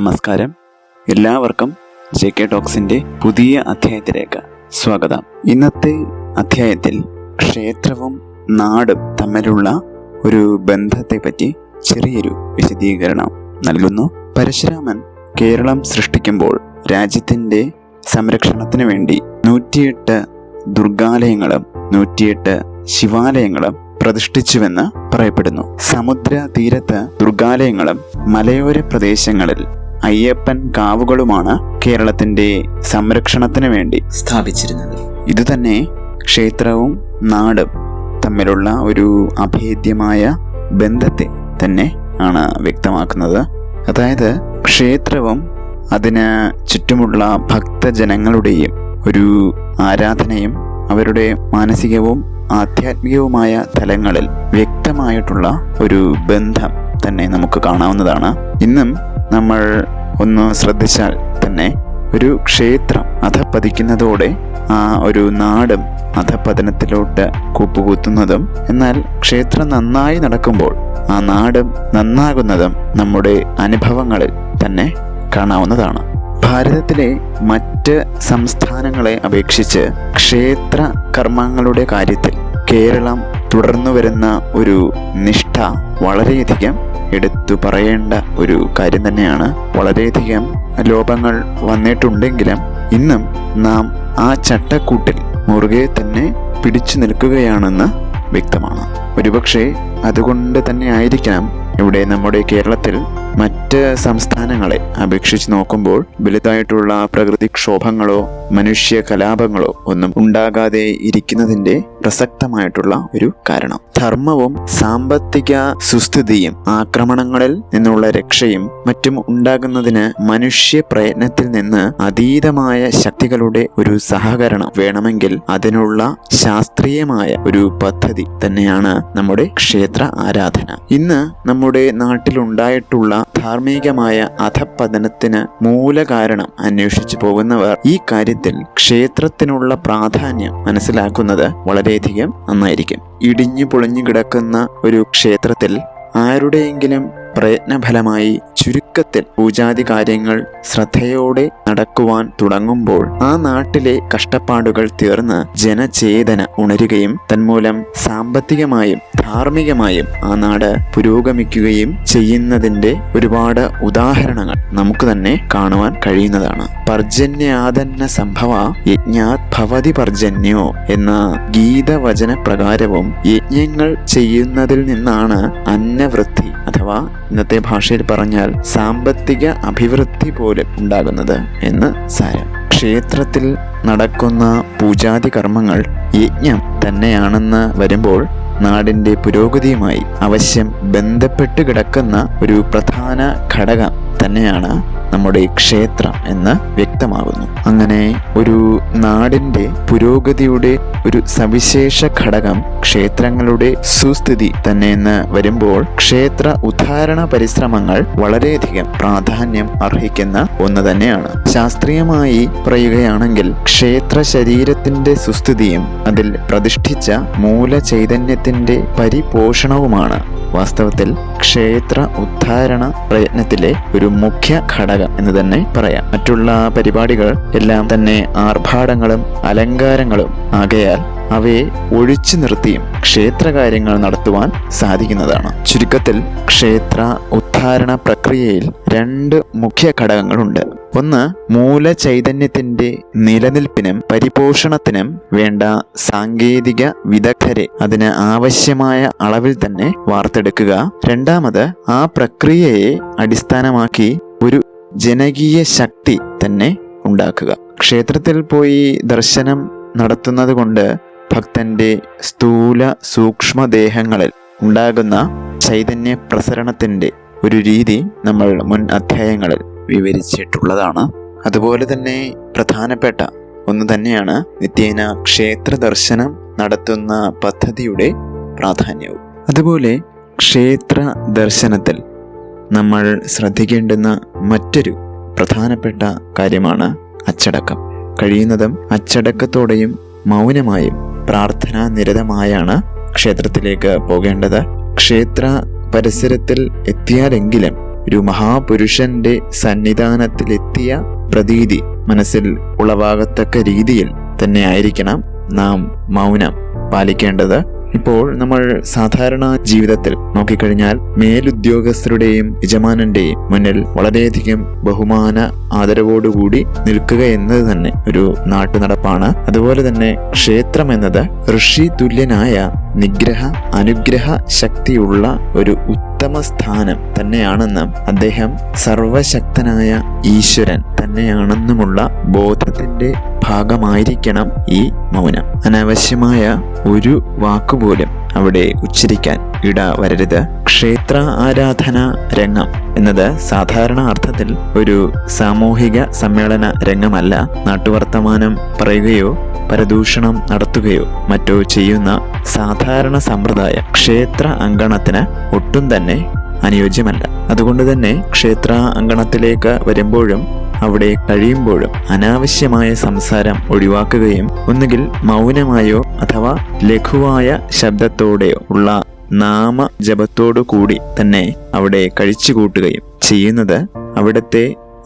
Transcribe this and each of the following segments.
നമസ്കാരം. എല്ലാവർക്കും JK ടോക്സിൻ്റെ പുതിയ അധ്യായത്തിലേക്ക് സ്വാഗതം. ഇന്നത്തെ അധ്യായത്തിൽ ക്ഷേത്രവും നാടും തമ്മിലുള്ള ഒരു ബന്ധത്തെപ്പറ്റി ചെറിയൊരു വിശദീകരണം നൽകുന്നു. പരശുരാമൻ കേരളം സൃഷ്ടിക്കുമ്പോൾ രാജ്യത്തിൻ്റെ സംരക്ഷണത്തിന് വേണ്ടി 108 ദുർഗാലയങ്ങളും 108 ശിവാലയങ്ങളും പ്രതിഷ്ഠിച്ചുവെന്ന് പറയപ്പെടുന്നു. സമുദ്ര തീരത്ത് ദുർഗാലയങ്ങളും മലയോര പ്രദേശങ്ങളിൽ അയ്യപ്പൻ കാവുകളുമാണ് കേരളത്തിന്റെ സംരക്ഷണത്തിന് വേണ്ടി സ്ഥാപിച്ചിരുന്നത്. ഇതുതന്നെ ക്ഷേത്രവും നാടും തമ്മിലുള്ള ഒരു അഭേദ്യമായ ബന്ധത്തെ തന്നെ ആണ് വ്യക്തമാക്കുന്നത്. അതായത് ക്ഷേത്രവും അതിന് ചുറ്റുമുള്ള ഭക്തജനങ്ങളുടെയും ഒരു ആരാധനയും അവരുടെ മാനസികവും ആധ്യാത്മികവുമായ തലങ്ങളിൽ വ്യക്തമായിട്ടുള്ള ഒരു ബന്ധം തന്നെ നമുക്ക് കാണാവുന്നതാണ്. ഇന്നും നമ്മൾ ഒന്ന് ശ്രദ്ധിച്ചാൽ തന്നെ ഒരു ക്ഷേത്രം അധപ്പതിക്കുന്നതോടെ ആ ഒരു നാടും അധപ്പതനത്തിലോട്ട് കൂപ്പുകുത്തുന്നതും, എന്നാൽ ക്ഷേത്രം നന്നായി നടക്കുമ്പോൾ ആ നാടും നന്നാകുന്നതും നമ്മുടെ അനുഭവങ്ങളിൽ തന്നെ കാണാവുന്നതാണ്. ഭാരതത്തിലെ മറ്റ് സംസ്ഥാനങ്ങളെ അപേക്ഷിച്ച് ക്ഷേത്ര കർമ്മങ്ങളുടെ കാര്യത്തിൽ കേരളം തുടർന്നു വരുന്ന ഒരു നിഷ്ഠ വളരെയധികം എടുത്തു പറയേണ്ട ഒരു കാര്യം തന്നെയാണ്. വളരെയധികം ലോപങ്ങൾ വന്നിട്ടുണ്ടെങ്കിലും ഇന്നും നാം ആ ചട്ടക്കൂട്ടിൽ മുറുകെ തന്നെ പിടിച്ചു നിൽക്കുകയാണെന്ന് വ്യക്തമാണ്. ഒരുപക്ഷെ അതുകൊണ്ട് തന്നെ ആയിരിക്കാം ഇവിടെ നമ്മുടെ കേരളത്തിൽ മറ്റ് സംസ്ഥാനങ്ങളെ അപേക്ഷിച്ച് നോക്കുമ്പോൾ വലുതായിട്ടുള്ള പ്രകൃതിക്ഷോഭങ്ങളോ മനുഷ്യ കലാപങ്ങളോ ഒന്നും ഉണ്ടാകാതെ ഇരിക്കുന്നതിൻ്റെ പ്രസക്തമായിട്ടുള്ള ഒരു കാരണം. ധർമ്മവും സാമ്പത്തിക സുസ്ഥിതിയും ആക്രമണങ്ങളിൽ നിന്നുള്ള രക്ഷയും മറ്റും ഉണ്ടാകുന്നതിന് മനുഷ്യ പ്രയത്നത്തിൽ നിന്ന് അതീതമായ ശക്തികളുടെ ഒരു സഹകരണം വേണമെങ്കിൽ അതിനുള്ള ശാസ്ത്രീയമായ ഒരു പദ്ധതി തന്നെയാണ് നമ്മുടെ ക്ഷേത്ര ആരാധന. ഇന്ന് നമ്മുടെ നാട്ടിലുണ്ടായിട്ടുള്ള ധാർമ്മികമായ അധപ്പതനത്തിന് മൂലകാരണം അന്വേഷിച്ചു പോകുന്നവർ ഈ കാര്യത്തിൽ ക്ഷേത്രത്തിനുള്ള പ്രാധാന്യം മനസ്സിലാക്കുന്നത് വളരെയധികം നന്നായിരിക്കും. ഇടിഞ്ഞു പൊളിഞ്ഞു കിടക്കുന്ന ഒരു ക്ഷേത്രത്തിൽ ആരുടെയെങ്കിലും പ്രയത്നഫലമായി ചുരുക്കത്തിൽ പൂജാതി കാര്യങ്ങൾ ശ്രദ്ധയോടെ നടക്കുവാൻ തുടങ്ങുമ്പോൾ ആ നാട്ടിലെ കഷ്ടപ്പാടുകൾ തീർന്ന് ജനചേതന ഉണരുകയും തന്മൂലം സാമ്പത്തികമായും ധാർമ്മികമായും ആ നാട് പുരോഗമിക്കുകയും ചെയ്യുന്നതിൻ്റെ ഒരുപാട് ഉദാഹരണങ്ങൾ നമുക്ക് തന്നെ കാണുവാൻ കഴിയുന്നതാണ്. പർജന്യാദന്ന സംഭവ യജ്ഞാത് ഭവതി പർജന്യോ എന്ന ഗീതവചന പ്രകാരവും യജ്ഞങ്ങൾ ചെയ്യുന്നതിൽ നിന്നാണ് അന്നവൃത്തി അഥവാ ഇന്നത്തെ ഭാഷയിൽ പറഞ്ഞാൽ സാമ്പത്തിക അഭിവൃദ്ധി പോലും ഉണ്ടാകുന്നത് എന്ന് സാരം. ക്ഷേത്രത്തിൽ നടക്കുന്ന പൂജാതി കർമ്മങ്ങൾ യജ്ഞം തന്നെയാണെന്ന് വരുമ്പോൾ നാടിൻ്റെ പുരോഗതിയുമായി അവശ്യം ബന്ധപ്പെട്ട് കിടക്കുന്ന ഒരു പ്രധാന ഘടകം തന്നെയാണ് നമ്മുടെ ക്ഷേത്രം എന്ന് വ്യക്തമാകുന്നു. അങ്ങനെ ഒരു നാടിൻ്റെ പുരോഗതിയുടെ ഒരു സവിശേഷ ഘടകം ക്ഷേത്രങ്ങളുടെ സുസ്ഥിതി തന്നെയെന്ന് വരുമ്പോൾ ക്ഷേത്ര ഉദ്ധാരണ പരിശ്രമങ്ങൾ വളരെയധികം പ്രാധാന്യം അർഹിക്കുന്ന ഒന്ന് തന്നെയാണ്. ശാസ്ത്രീയമായി പറയുകയാണെങ്കിൽ ക്ഷേത്ര ശരീരത്തിന്റെ സുസ്ഥിതിയും അതിൽ പ്രതിഷ്ഠിച്ച മൂലചൈതന്യത്തിന്റെ പരിപോഷണവുമാണ് വാസ്തവത്തിൽ ക്ഷേത്ര ഉദ്ധാരണ പ്രയത്നത്തിലെ ഒരു മുഖ്യ ഘടകം എന്ന് തന്നെ പറയാം. മറ്റുള്ള പരിപാടികൾ എല്ലാം തന്നെ ആർഭാടങ്ങളും അലങ്കാരങ്ങളും ആകയാൽ അവയെ ഒഴിച്ചു നിർത്തിയും ക്ഷേത്രകാര്യങ്ങൾ നടത്തുവാൻ സാധിക്കുന്നതാണ്. ചുരുക്കത്തിൽ ക്ഷേത്ര ഉദ്ധാരണ പ്രക്രിയയിൽ 2 മുഖ്യ ഘടകങ്ങളുണ്ട്. ഒന്ന്, മൂലചൈതന്യത്തിന്റെ നിലനിൽപ്പിനും പരിപോഷണത്തിനും വേണ്ട സാങ്കേതിക വിദഗ്ധരെ അതിന് ആവശ്യമായ അളവിൽ തന്നെ വാർത്തെടുക്കുക. രണ്ടാമത്, ആ പ്രക്രിയയെ അടിസ്ഥാനമാക്കി ഒരു ജനകീയ ശക്തി തന്നെ ഉണ്ടാക്കുക. ക്ഷേത്രത്തിൽ പോയി ദർശനം നടത്തുന്നത് കൊണ്ട് ഭക്തന്റെ സ്ഥൂല സൂക്ഷ്മദേഹങ്ങളിൽ ഉണ്ടാകുന്ന ചൈതന്യ പ്രസരണത്തിന്റെ ഒരു രീതി നമ്മൾ മുൻ അധ്യായങ്ങളിൽ വിവരിച്ചിട്ടുള്ളതാണ്. അതുപോലെ തന്നെ പ്രധാനപ്പെട്ട ഒന്ന് തന്നെയാണ് നിത്യേന ക്ഷേത്ര ദർശനം നടത്തുന്ന പദ്ധതിയുടെ പ്രാധാന്യവും. അതുപോലെ ക്ഷേത്ര ദർശനത്തിൽ നമ്മൾ ശ്രദ്ധിക്കേണ്ടുന്ന മറ്റൊരു പ്രധാനപ്പെട്ട കാര്യമാണ് അച്ചടക്കം. കഴിയുന്നതും അച്ചടക്കത്തോടെയും മൗനമായും പ്രാർത്ഥനാ നിരതമായാണ് ക്ഷേത്രത്തിലേക്ക് പോകേണ്ടത്. ക്ഷേത്ര പരിസരത്തിൽ എത്തിയാലെങ്കിലും ഒരു മഹാപുരുഷന്റെ സന്നിധാനത്തിലെത്തിയ പ്രതീതി മനസ്സിൽ ഉളവാകത്തക്ക രീതിയിൽ തന്നെ ആയിരിക്കണം നാം മൗനം പാലിക്കേണ്ടത്. ഇപ്പോൾ നമ്മൾ സാധാരണ ജീവിതത്തിൽ നോക്കിക്കഴിഞ്ഞാൽ മേലുദ്യോഗസ്ഥരുടെയും യജമാനന്റെയും മുന്നിൽ വളരെയധികം ബഹുമാന ആദരവോടുകൂടി നിൽക്കുക എന്നത് തന്നെ ഒരു നാട്ടുനടപ്പാണ്. അതുപോലെ തന്നെ ക്ഷേത്രം എന്നത് ഋഷി തുല്യനായ നിഗ്രഹ അനുഗ്രഹ ശക്തിയുള്ള ഒരു ഉത്തമ സ്ഥാനം തന്നെയാണെന്നും അദ്ദേഹം സർവശക്തനായ ഈശ്വരൻ തന്നെയാണെന്നുമുള്ള ബോധത്തിന്റെ ഭാഗമായിരിക്കണം ഈ മൗനം. അനാവശ്യമായ ഒരു വാക്കുപോലും അവിടെ ഉച്ചരിക്കാൻ ഇട വരരുത്. ക്ഷേത്ര ആരാധന രംഗം എന്നത് സാധാരണ അർത്ഥത്തിൽ ഒരു സാമൂഹിക സമ്മേളന രംഗമല്ല. നാട്ടുവർത്തമാനം പറയുകയോ പരദൂഷണം നടത്തുകയോ മറ്റോ ചെയ്യുന്ന സാധാരണ സമ്പ്രദായം ക്ഷേത്ര അങ്കണത്തിന് ഒട്ടും തന്നെ അനുയോജ്യമല്ല. അതുകൊണ്ട് തന്നെ ക്ഷേത്ര അങ്കണത്തിലേക്ക് വരുമ്പോഴും അവിടെ കഴിയുമ്പോഴും അനാവശ്യമായ സംസാരം ഒഴിവാക്കുകയും ഒന്നുകിൽ മൗനമായോ അഥവാ ലഘുവായ ശബ്ദത്തോടെയോ ഉള്ള നാമജപത്തോടു കൂടി തന്നെ അവിടെ കഴിച്ചുകൂട്ടുകയും ചെയ്യുന്നത് അവിടുത്തെ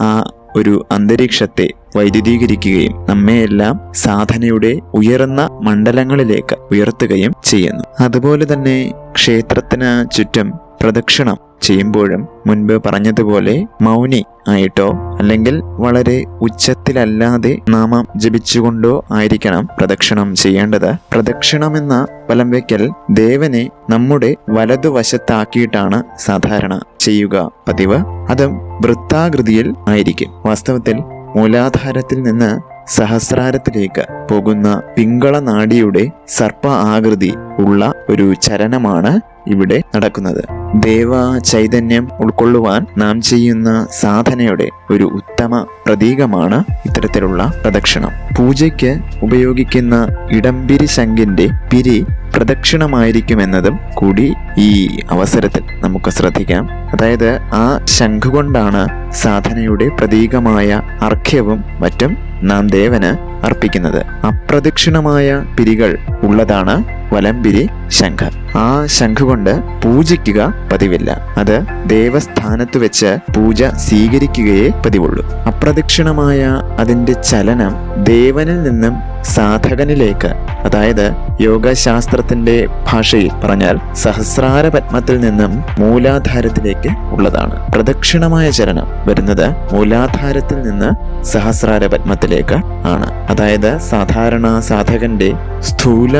ആ ഒരു അന്തരീക്ഷത്തെ വൈദ്യുതീകരിക്കുകയും നമ്മയെല്ലാം സാധനയുടെ ഉയർന്ന മണ്ഡലങ്ങളിലേക്ക് ഉയർത്തുകയും ചെയ്യുന്നു. അതുപോലെ തന്നെ ക്ഷേത്രത്തിന് ചുറ്റും പ്രദക്ഷിണം ചെയ്യുമ്പോഴും മുൻപ് പറഞ്ഞതുപോലെ മൗനി ആയിട്ടോ അല്ലെങ്കിൽ വളരെ ഉച്ചത്തിലല്ലാതെ നാമം ജപിച്ചുകൊണ്ടോ ആയിരിക്കണം പ്രദക്ഷിണം ചെയ്യേണ്ടത്. പ്രദക്ഷിണം എന്ന വലം വയ്ക്കൽ ദേവനെ നമ്മുടെ വലതുവശത്താക്കിയിട്ടാണ് സാധാരണ ചെയ്യുക പതിവ്. അതും വൃത്താകൃതിയിൽ ആയിരിക്കും. വാസ്തവത്തിൽ മൂലാധാരത്തിൽ നിന്ന് സഹസ്രാരത്തിലേക്ക് പോകുന്ന പിങ്കള നാഡിയുടെ സർപ്പ ആകൃതി ഉള്ള ഒരു ചലനമാണ് ഇവിടെ നടക്കുന്നത്. ദേവ ചൈതന്യം ഉൾക്കൊള്ളുവാൻ നാം ചെയ്യുന്ന സാധനയുടെ ഒരു ഉത്തമ പ്രതീകമാണ് ഇത്തരത്തിലുള്ള പ്രദക്ഷിണം. പൂജയ്ക്ക് ഉപയോഗിക്കുന്ന ഇടംപിരി ശംഖിന്റെ പിരി പ്രദക്ഷിണമായിരിക്കുമെന്നതും കൂടി ഈ അവസരത്തിൽ നമുക്ക് ശ്രദ്ധിക്കാം. അതായത് ആ ശംഖ് കൊണ്ടാണ് സാധനയുടെ പ്രതീകമായ അർഘ്യവും മറ്റും നാം ദേവന് അർപ്പിക്കുന്നത്. അപ്രദക്ഷിണമായ പിരികൾ ഉള്ളതാണ് വലംപിരി ശംഖ്. ആ ശംഖ് കൊണ്ട് പൂജിക്കുക പതിവില്ല. അത് ദേവസ്ഥാനത്ത് വെച്ച് പൂജ സ്വീകരിക്കുകയേ പതിവുള്ളൂ. അപ്രദക്ഷിണമായ അതിന്റെ ചലനം ദേവനിൽ നിന്നും സാധകനിലേക്ക്, അതായത് യോഗശാസ്ത്രത്തിന്റെ ഭാഷയിൽ പറഞ്ഞാൽ സഹസ്രാര പത്മത്തിൽ നിന്നും മൂലാധാരത്തിലേക്ക് ഉള്ളതാണ്. പ്രദക്ഷിണമായ ചലനം വരുന്നത് മൂലാധാരത്തിൽ നിന്ന് സഹസ്രാര പത്മത്തിലേക്ക് ആണ്. അതായത് സാധാരണ സാധകന്റെ സ്ഥൂല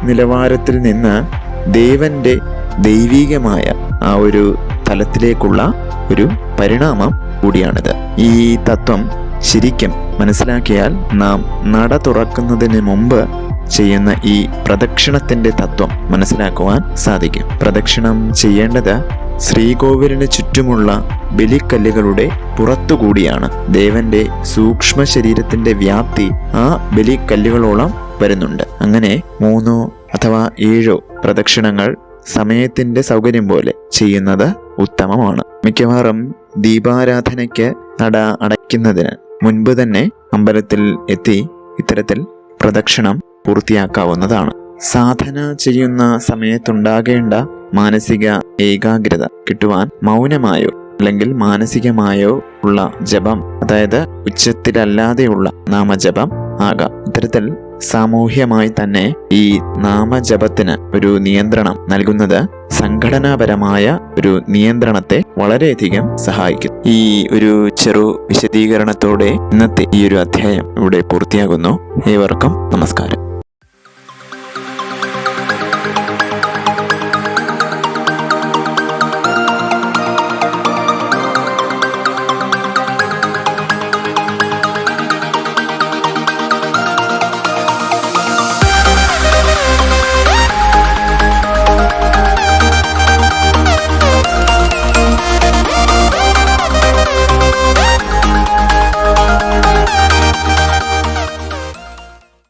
നിലവാരത്തിൽ നിന്ന് ദേവന്റെ ദൈവികമായ ആ ഒരു തലത്തിലേക്കുള്ള ഒരു പരിണാമം കൂടിയാണിത്. ഈ തത്വം ശരിക്കും മനസ്സിലാക്കിയാൽ നാം നട തുറക്കുന്നതിന് മുമ്പ് ചെയ്യുന്ന ഈ പ്രദക്ഷിണത്തിന്റെ തത്വം മനസ്സിലാക്കുവാൻ സാധിക്കും. പ്രദക്ഷിണം ചെയ്യേണ്ടത് ശ്രീകോവിലിന് ചുറ്റുമുള്ള ബലിക്കല്ലുകളുടെ പുറത്തുകൂടിയാണ്. ദേവന്റെ സൂക്ഷ്മ ശരീരത്തിന്റെ വ്യാപ്തി ആ ബലിക്കല്ലുകളോളം വരുന്നുണ്ട്. അങ്ങനെ 3 അഥവാ 7 പ്രദക്ഷിണങ്ങൾ സമയത്തിന്റെ സൗകര്യം പോലെ ചെയ്യുന്നത് ഉത്തമമാണ്. മിക്കവാറും ദീപാരാധനയ്ക്ക് നട അടയ്ക്കുന്നതിന് മുൻപ് തന്നെ അമ്പലത്തിൽ എത്തി ഇത്തരത്തിൽ പ്രദക്ഷിണം പൂർത്തിയാക്കാവുന്നതാണ്. സാധന ചെയ്യുന്ന സമയത്തുണ്ടാകേണ്ട മാനസിക ഏകാഗ്രത കിട്ടുവാൻ മൗനമായോ അല്ലെങ്കിൽ മാനസികമായോ ഉള്ള ജപം, അതായത് ഉച്ചത്തിലല്ലാതെയുള്ള നാമജപം ആകാം. ഇത്തരത്തിൽ സാമൂഹ്യമായി തന്നെ ഈ നാമജപത്തിന് ഒരു നിയന്ത്രണം നൽകുന്നത് സംഘടനാപരമായ ഒരു നിയന്ത്രണത്തെ വളരെയധികം സഹായിക്കും. ഈ ഒരു ചെറു വിശദീകരണത്തോടെ ഇന്നത്തെ ഈ ഒരു അധ്യായം ഇവിടെ പൂർത്തിയാകുന്നു. ഏവർക്കും നമസ്കാരം.